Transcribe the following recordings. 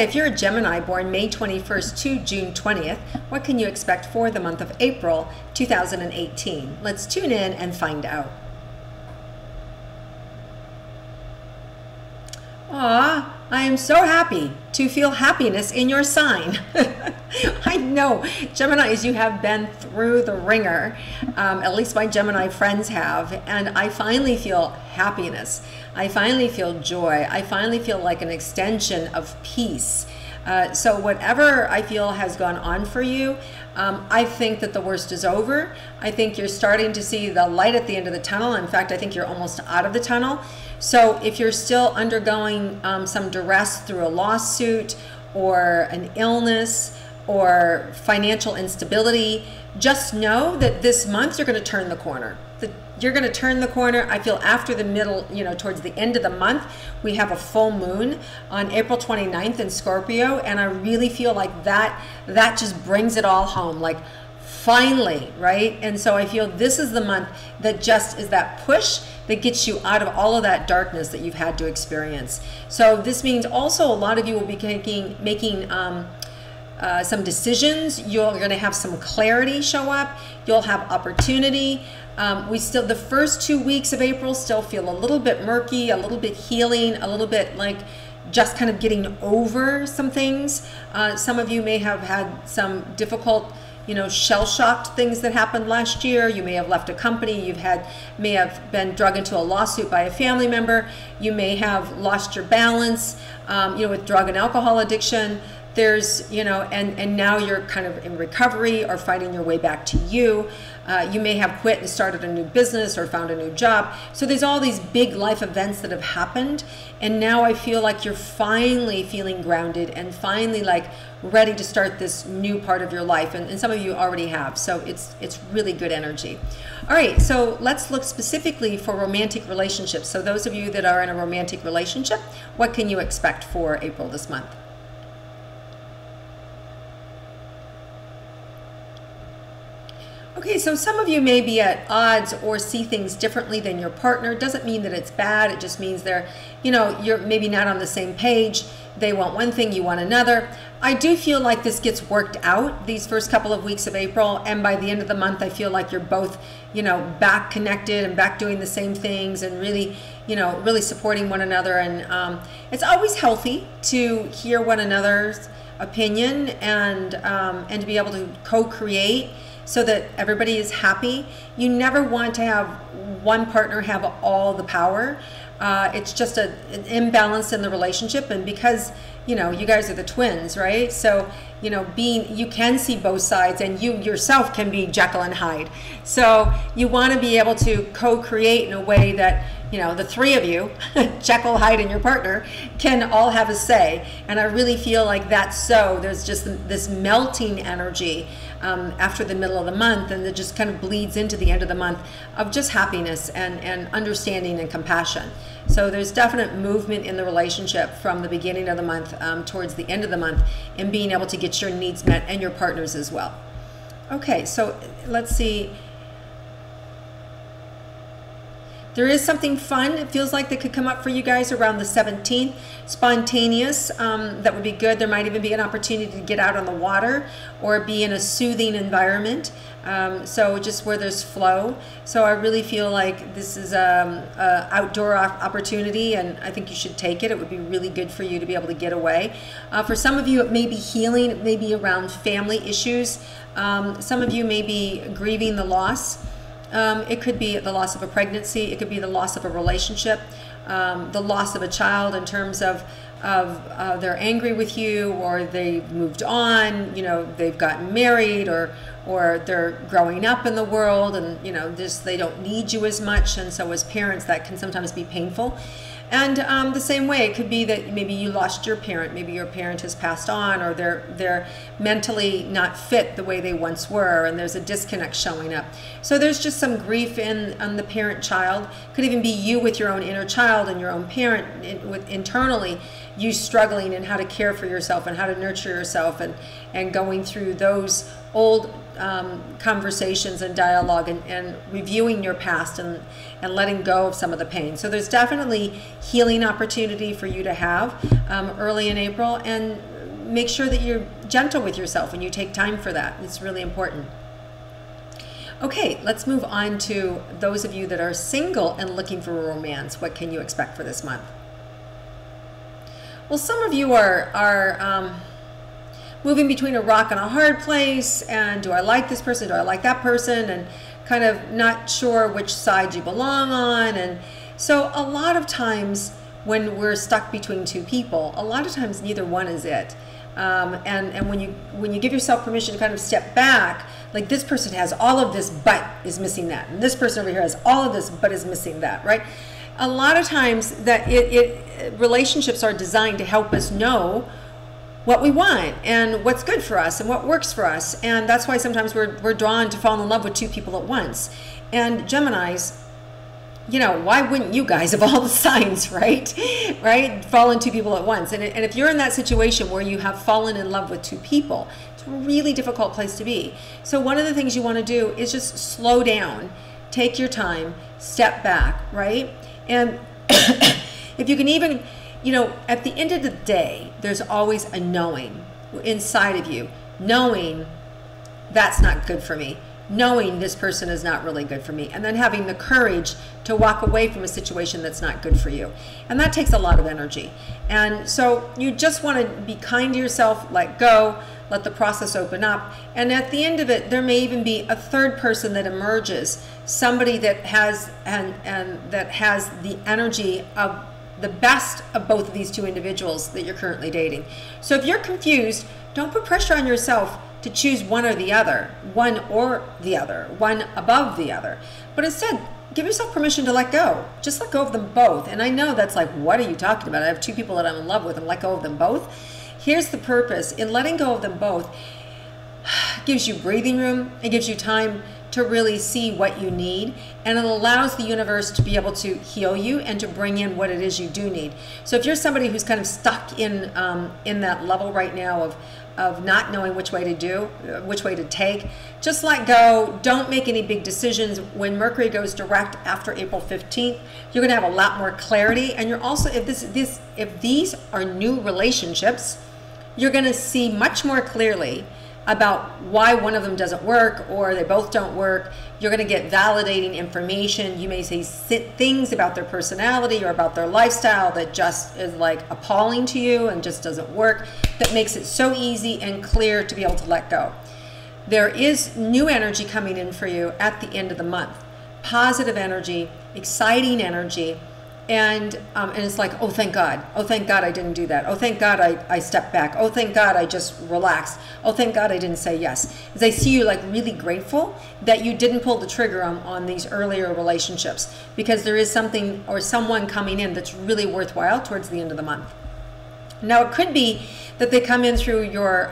Okay, if you're a Gemini born May 21st to June 20th, what can you expect for the month of April 2018? Let's tune in and find out. Aw, I am so happy to feel happiness in your sign. I know, Geminis, you have been through the ringer. At least my Gemini friends have. And I finally feel happiness. I finally feel joy. I finally feel like an extension of peace. So whatever I feel has gone on for you, I think that the worst is over. I think you're starting to see the light at the end of the tunnel. In fact, I think you're almost out of the tunnel. So if you're still undergoing some duress through a lawsuit or an illness or financial instability, just know that this month you're going to turn the corner. You're going to turn the corner. I feel after the middle, towards the end of the month, we have a full moon on April 29th in Scorpio, and I really feel like that just brings it all home, like finally, right? And so I feel this is the month that just is that push that gets you out of all of that darkness that you've had to experience. So this means also a lot of you will be making some decisions. You're going to have some clarity show up. You'll have opportunity. The first 2 weeks of April still feel a little bit murky, a little bit healing, a little bit like just kind of getting over some things. Some of you may have had some difficult, shell-shocked things that happened last year. You may have left a company. May have been drug into a lawsuit by a family member. You may have lost your balance, with drug and alcohol addiction. There's, and now you're kind of in recovery or fighting your way back to you. You may have quit and started a new business or found a new job. So there's all these big life events that have happened. And now I feel like you're finally feeling grounded and finally like ready to start this new part of your life. And some of you already have. So it's really good energy. All right, so let's look specifically for romantic relationships. So those of you that are in a romantic relationship, what can you expect for April this month? Okay, so some of you may be at odds or see things differently than your partner. Doesn't mean that it's bad. It just means they're, you're maybe not on the same page. They want one thing, you want another. I do feel like this gets worked out these first couple of weeks of April, and by the end of the month, I feel like you're both, back connected and back doing the same things and really, really supporting one another. And it's always healthy to hear one another's opinion and to be able to co-create so that everybody is happy. You never want to have one partner have all the power. It's just an imbalance in the relationship, and because you guys are the twins, right? So you can see both sides, and you yourself can be Jekyll and Hyde. So you want to be able to co-create in a way that the three of you, Jekyll, Hyde, and your partner, can all have a say. And I really feel like that's so. There's just this melting energy after the middle of the month, and it just kind of bleeds into the end of the month of just happiness and understanding and compassion. So there's definite movement in the relationship from the beginning of the month towards the end of the month, and being able to get your needs met and your partners as well. Okay, so let's see. There is something fun, it feels like, that could come up for you guys around the 17th. Spontaneous, that would be good. There might even be an opportunity to get out on the water or be in a soothing environment. So just where there's flow. So I really feel like this is an outdoor opportunity, and I think you should take it. It would be really good for you to be able to get away. For some of you, it may be healing. It may be around family issues. Some of you may be grieving the loss. It could be the loss of a pregnancy. It could be the loss of a relationship, the loss of a child in terms of they're angry with you, or they've moved on, they've gotten married, or they're growing up in the world, and they don't need you as much, and so as parents that can sometimes be painful. And the same way, it could be that maybe you lost your parent, maybe your parent has passed on, or they're mentally not fit the way they once were, and there's a disconnect showing up. So there's just some grief on the parent-child. Could even be you with your own inner child and your own parent internally, you struggling in how to care for yourself and how to nurture yourself, and going through those old conversations and dialogue, and reviewing your past and letting go of some of the pain. So there's definitely healing opportunity for you to have early in April, and make sure that you're gentle with yourself and you take time for that. It's really important. Okay, let's move on to those of you that are single and looking for a romance. What can you expect for this month? Well, some of you are moving between a rock and a hard place, and do I like this person, do I like that person, and kind of not sure which side you belong on. And so a lot of times when we're stuck between two people, a lot of times neither one is it. And when you give yourself permission to kind of step back, like this person has all of this but is missing that, and this person over here has all of this but is missing that, right? A lot of times that relationships are designed to help us know what we want and what's good for us and what works for us, and that's why sometimes we're drawn to fall in love with two people at once. And Geminis, you know, why wouldn't you guys, of all the signs, right, fall in two people at once? And if you're in that situation where you have fallen in love with two people, it's a really difficult place to be. So one of the things you want to do is just slow down, take your time, step back, right? And if you can even, you know, at the end of the day, there's always a knowing inside of you, knowing that's not good for me, knowing this person is not really good for me, and then having the courage to walk away from a situation that's not good for you. And that takes a lot of energy. And so you just want to be kind to yourself, let go, let the process open up. And at the end of it, there may even be a third person that emerges, somebody that has and that has the energy of the best of both of these two individuals that you're currently dating. So if you're confused, don't put pressure on yourself to choose one or the other, one above the other. But instead, give yourself permission to let go. Just let go of them both. And I know that's like, what are you talking about? I have two people that I'm in love with and let go of them both. Here's the purpose. In letting go of them both, it gives you breathing room. It gives you time to really see what you need, and it allows the universe to be able to heal you and to bring in what it is you do need. So if you're somebody who's kind of stuck in that level right now of not knowing which way to take, just let go. Don't make any big decisions. When Mercury goes direct after April 15th, you're going to have a lot more clarity, and you're also, if these are new relationships, you're going to see much more clearly about why one of them doesn't work or they both don't work. You're going to get validating information. You may say things about their personality or about their lifestyle that just is like appalling to you and just doesn't work. That makes it so easy and clear to be able to let go. There is new energy coming in for you at the end of the month. Positive energy, exciting energy. And it's like, oh, thank God. Oh, thank God I didn't do that. Oh, thank God I stepped back. Oh, thank God I just relaxed. Oh, thank God I didn't say yes. As I see you like really grateful that you didn't pull the trigger on these earlier relationships, because there is something or someone coming in that's really worthwhile towards the end of the month. Now, it could be that they come in through your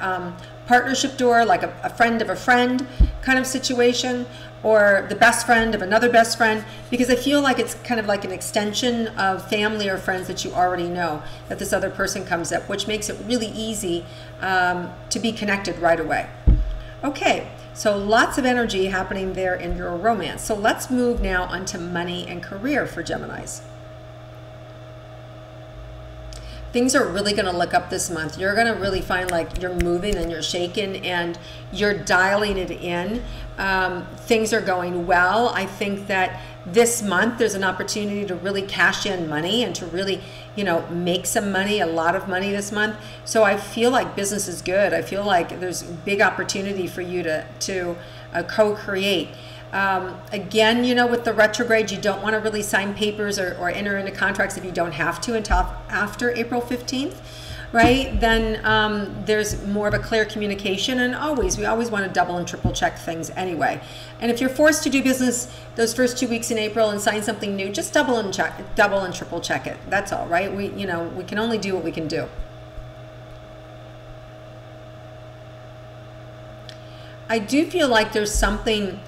partnership door, like a friend of a friend kind of situation, or the best friend of another best friend, because I feel like it's kind of like an extension of family or friends that you already know, that this other person comes up, which makes it really easy to be connected right away. Okay, so lots of energy happening there in your romance. So let's move now onto money and career for Geminis. Things are really going to look up this month. You're going to really find like you're moving and you're shaking and you're dialing it in. Things are going well. I think that this month there's an opportunity to really cash in money and to really, you know, make some money, a lot of money this month. So I feel like business is good. I feel like there's big opportunity for you to co-create. Again, you know, with the retrograde, you don't want to really sign papers or enter into contracts if you don't have to until after April 15th, right? Then there's more of a clear communication, and we always want to double and triple check things anyway. And if you're forced to do business those first 2 weeks in April and sign something new, just double and triple check it. That's all, right? We can only do what we can do. I do feel like there's something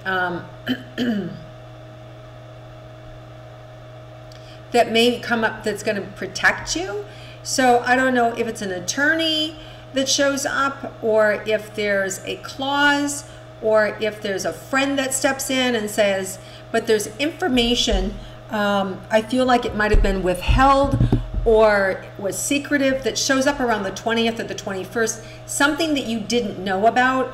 that may come up that's going to protect you. So I don't know if it's an attorney that shows up, or if there's a clause, or if there's a friend that steps in and says, but there's information, I feel like it might have been withheld, or was secretive that shows up around the 20th or the 21st, something that you didn't know about.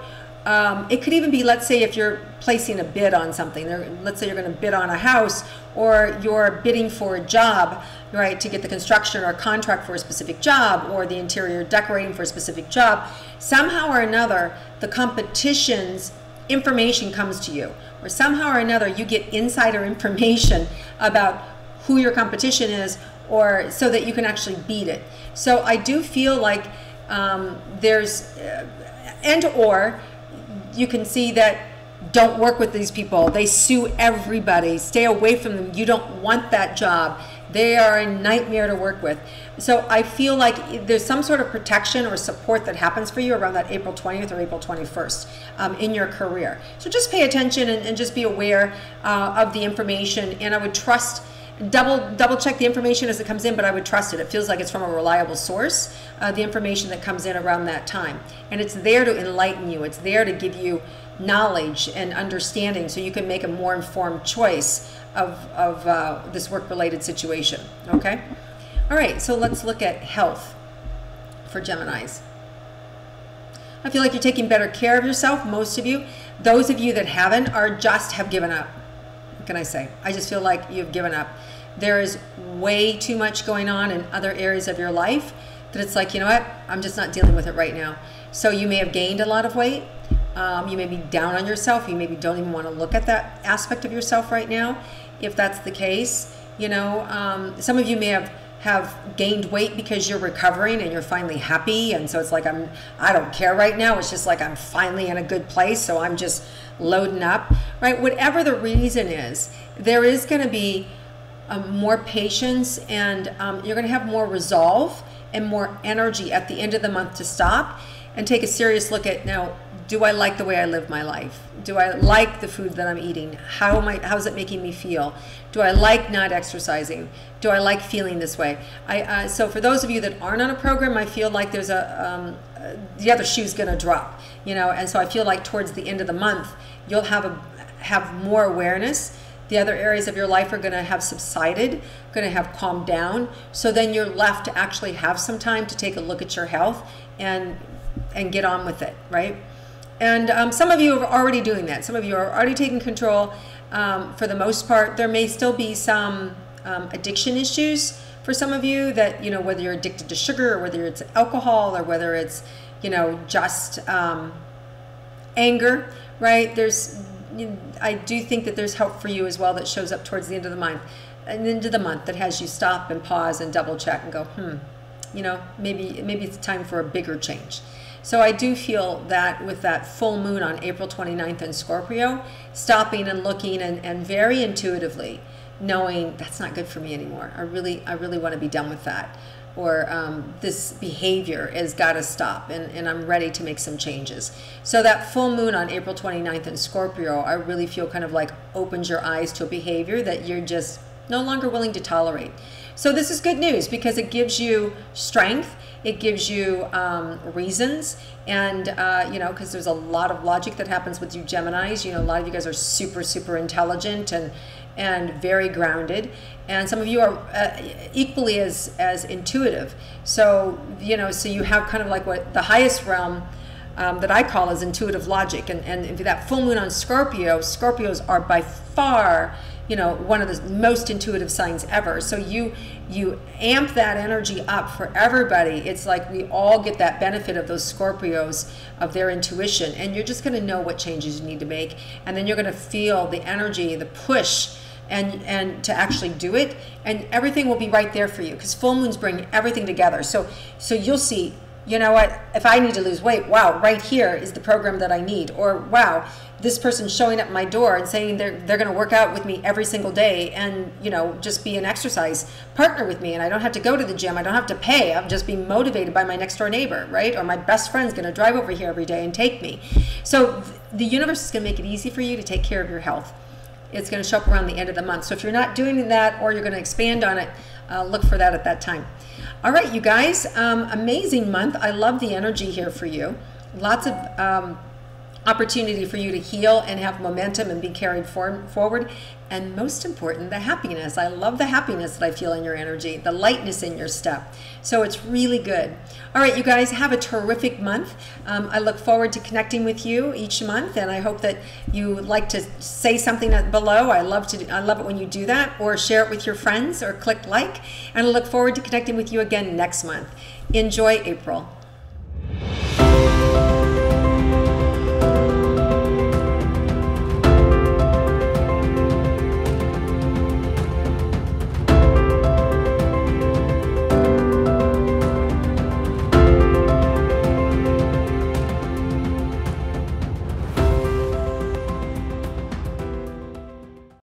It could even be, let's say, if you're placing a bid on something, let's say you're going to bid on a house, or you're bidding for a job, right, to get the construction or contract for a specific job, or the interior decorating for a specific job. Somehow or another, the competition's information comes to you, or somehow or another you get insider information about who your competition is, or so that you can actually beat it. So I do feel like there's and or you can see that don't work with these people. They sue everybody. Stay away from them. You don't want that job. They are a nightmare to work with. So I feel like there's some sort of protection or support that happens for you around that April 20th or April 21st in your career. So just pay attention and just be aware of the information. And I would trust, double check the information as it comes in, but I would trust it. It feels like it's from a reliable source, the information that comes in around that time. And it's there to enlighten you. It's there to give you knowledge and understanding so you can make a more informed choice of this work-related situation, okay? All right, so let's look at health for Geminis. I feel like you're taking better care of yourself, most of you. Those of you that haven't have given up. What can I say? I just feel like you've given up. There is way too much going on in other areas of your life that it's like, you know what, I'm just not dealing with it right now. So you may have gained a lot of weight. You may be down on yourself. You maybe don't even want to look at that aspect of yourself right now. If that's the case, you know, some of you may have gained weight because you're recovering and you're finally happy, and so it's like I don't care right now. It's just like I'm finally in a good place, so I'm just loading up, right? Whatever the reason is, there is going to be more patience, and you're going to have more resolve and more energy at the end of the month to stop and take a serious look at, now, do I like the way I live my life? Do I like the food that I'm eating? How's it making me feel? Do I like not exercising? Do I like feeling this way? So for those of you that aren't on a program, I feel like there's the other shoe's gonna drop, you know, and so I feel like towards the end of the month, you'll have more awareness. The other areas of your life are gonna have subsided, gonna have calmed down. So then you're left to actually have some time to take a look at your health and get on with it, right? And some of you are already doing that. Some of you are already taking control for the most part. There may still be some addiction issues for some of you that, you know, whether you're addicted to sugar or whether it's alcohol or whether it's, you know, just anger, right? I do think that there's help for you as well that shows up towards the end of the month, that has you stop and pause and double check and go, you know, maybe it's time for a bigger change. So I do feel that with that full moon on April 29th in Scorpio, stopping and looking and very intuitively knowing that's not good for me anymore. I really want to be done with that. Or this behavior has got to stop, and I'm ready to make some changes. So that full moon on April 29th in Scorpio, I really feel kind of like opens your eyes to a behavior that you're just no longer willing to tolerate. So this is good news because it gives you strength. It gives you reasons, and you know, because there's a lot of logic that happens with you Geminis. You know, a lot of you guys are super intelligent and very grounded, and some of you are equally as intuitive. So you know, so you have kind of like what the highest realm that I call is intuitive logic, and that full moon on Scorpios are by far, you know, one of the most intuitive signs ever. So you amp that energy up for everybody. It's like we all get that benefit of those Scorpios, of their intuition, and you're just going to know what changes you need to make, and then you're going to feel the energy, the push, and to actually do it, and everything will be right there for you because full moons bring everything together. So you'll see, you know what, if I need to lose weight, wow, right here is the program that I need. Or wow, this person's showing up my door and saying they're going to work out with me every single day and, you know, just be an exercise partner with me, and I don't have to go to the gym, I don't have to pay, I'm just being motivated by my next door neighbor, right? Or my best friend's going to drive over here every day and take me. So the universe is going to make it easy for you to take care of your health. It's going to show up around the end of the month. So if you're not doing that, or you're going to expand on it, look for that at that time. All right, you guys, amazing month. I love the energy here for you. Lots of opportunity for you to heal and have momentum and be carried forward. And most important, the happiness. I love the happiness that I feel in your energy, the lightness in your step. So it's really good. All right, you guys, have a terrific month. I look forward to connecting with you each month, and I hope that you would like to say something below. I love it when you do that, or share it with your friends, or click like. And I look forward to connecting with you again next month. Enjoy April.